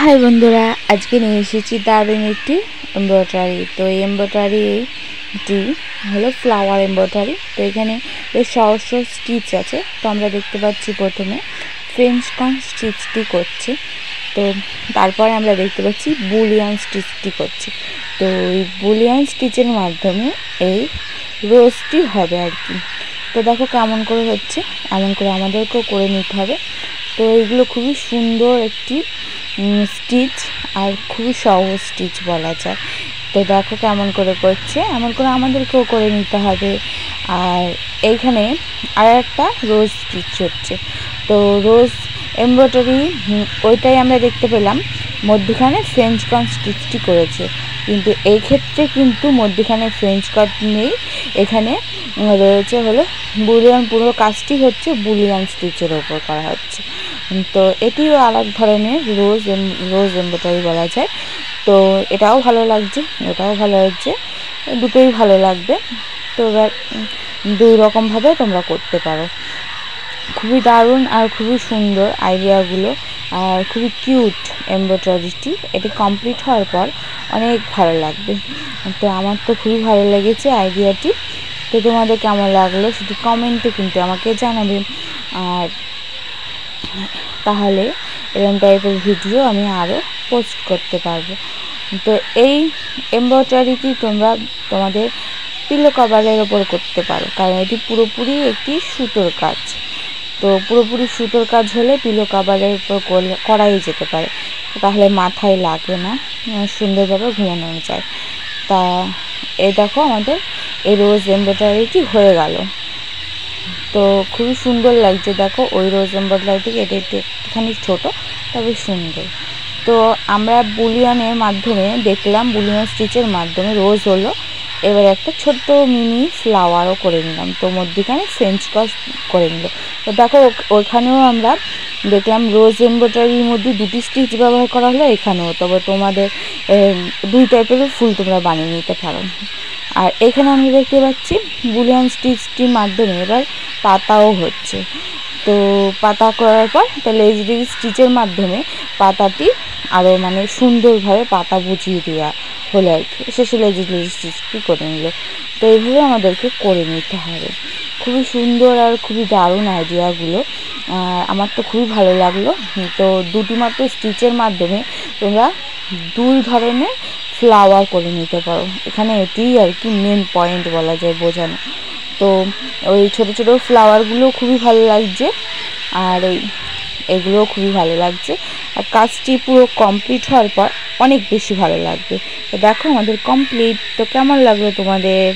High বন্ধুরা, আজকে নিয়ে এসেছি দারুণ একটি এমব্রয়ডারি। তো এই এমব্রয়ডারিটি হলো ফ্লাওয়ার এমব্রয়ডারি। তো এখানে বেশ সহজ সহজ স্টিচ আছে। তো আমরা দেখতে পাচ্ছি প্রথমে ফ্রেঞ্চ কর্ন স্টিচটি করছে, তো তারপরে আমরা দেখতে পাচ্ছি বুলিয়ান স্টিচটি করছে। তো এই বুলিয়ান স্টিচের মাধ্যমে এই রোজটি হবে আর কি। তো দেখো কেমন করে হচ্ছে, এমন করে আমাদেরকেও করে নিতে হবে। তো এইগুলো খুবই সুন্দর একটি স্টিচ আর খুবই সহজ স্টিচ বলা যায়। তো দেখো কেমন করে করছে, এমন করে আমাদেরকেও করে নিতে হবে। আর এইখানে আর একটা রোজ স্টিচ হচ্ছে। তো রোজ এমব্রয়ডারি ওইটাই আমরা দেখতে পেলাম, মধ্যখানে ফ্রেঞ্চ কর্ন স্টিচটি করেছে, কিন্তু এই ক্ষেত্রে কিন্তু মধ্যখানে ফ্রেঞ্চ কর্ন নেই, এখানে রয়েছে হলো বুলিয়ান। পুরো কাজটি হচ্ছে বুলিয়ান স্টিচের ওপর করা হচ্ছে। তো এটিও আরেক ধরনের রোজ এমব্রয়ডারি বলা যায়। তো এটাও ভালো লাগছে, এটাও ভালো লাগছে, দুটোই ভালো লাগবে। তো এবার দুই রকমভাবে তোমরা করতে পারো। খুবই দারুণ আর খুবই সুন্দর আইডিয়াগুলো, আর খুবই কিউট এমব্রয়ডারিটি। এটি কমপ্লিট হওয়ার পর অনেক ভালো লাগবে। তো আমার তো খুবই ভালো লেগেছে আইডিয়াটি। তো তোমাদের কেমন লাগলো সেটি কমেন্টে কিন্তু আমাকে জানাবে। আর তাহলে এরকম টাইপের ভিডিও আমি আরও পোস্ট করতে পারবো। তো এই এমব্রয়ডারিটি তোমরা তোমাদের পিলো কভারের ওপর করতে পারো, কারণ এটি পুরোপুরি একটি সুতোর কাজ। তো পুরোপুরি সুতোর কাজ হলে পিলো কভারের উপর করাই যেতে পারে, তাহলে মাথায় লাগে না, সুন্দরভাবে ঘুমানো যায়। তা এই দেখো আমাদের এই রোজ এমব্রয়ডারিটি হয়ে গেল। তো খুবই সুন্দর লাগছে, দেখো ওই রোজ এমব্রয়ডারি থেকে এটা একটুখানি ছোটো তবে সুন্দর। তো আমরা বুলিয়ানের মাধ্যমে দেখলাম, বুলিয়ান স্টিচের মাধ্যমে রোজ হলো, এবার একটা ছোট্ট মিনি ফ্লাওয়ারও করে নিলাম। তো মধ্যখানে ফ্রেঞ্চ কর্ন করে নিল। তো দেখো ওইখানেও আমরা দেখলাম রোজ এমব্রয়ডারির মধ্যে দুটি স্টিচ ব্যবহার করা হলো, এখানেও। তবে তোমাদের দুই টাইপেরও ফুল তোমরা বানিয়ে নিতে পারো। আর এখানে আমি দেখতে পাচ্ছি বুলিয়ান স্টিচটির মাধ্যমে এবার পাতাও হচ্ছে। তো পাতা করার পর তাহলে লেজরি স্টিচের মাধ্যমে পাতাটি আরও মানে সুন্দরভাবে পাতা বুঝিয়ে দেওয়া হলো আর কি, শেষে লেজরি স্টিচটি করে নিল। তো এইভাবে আমাদেরকে করে নিতে হবে। খুবই সুন্দর আর খুবই দারুণ আইডিয়াগুলো, আমার তো খুবই ভালো লাগলো। তো দুটি মাত্র স্টিচের মাধ্যমে তোমরা দুই ধরনের ফ্লাওয়ার করে নিতে পারো। এখানে এটিই আর কি মেন পয়েন্ট বলা যায় বোঝানো। তো ওই ছোটো ছোটো ফ্লাওয়ারগুলো খুবই ভালো লাগছে, আর এগুলোও খুবই ভালো লাগছে। আর কাজটি পুরো কমপ্লিট হওয়ার পর অনেক বেশি ভালো লাগবে। তো দেখো আমাদের কমপ্লিট। তো কেমন লাগলো তোমাদের?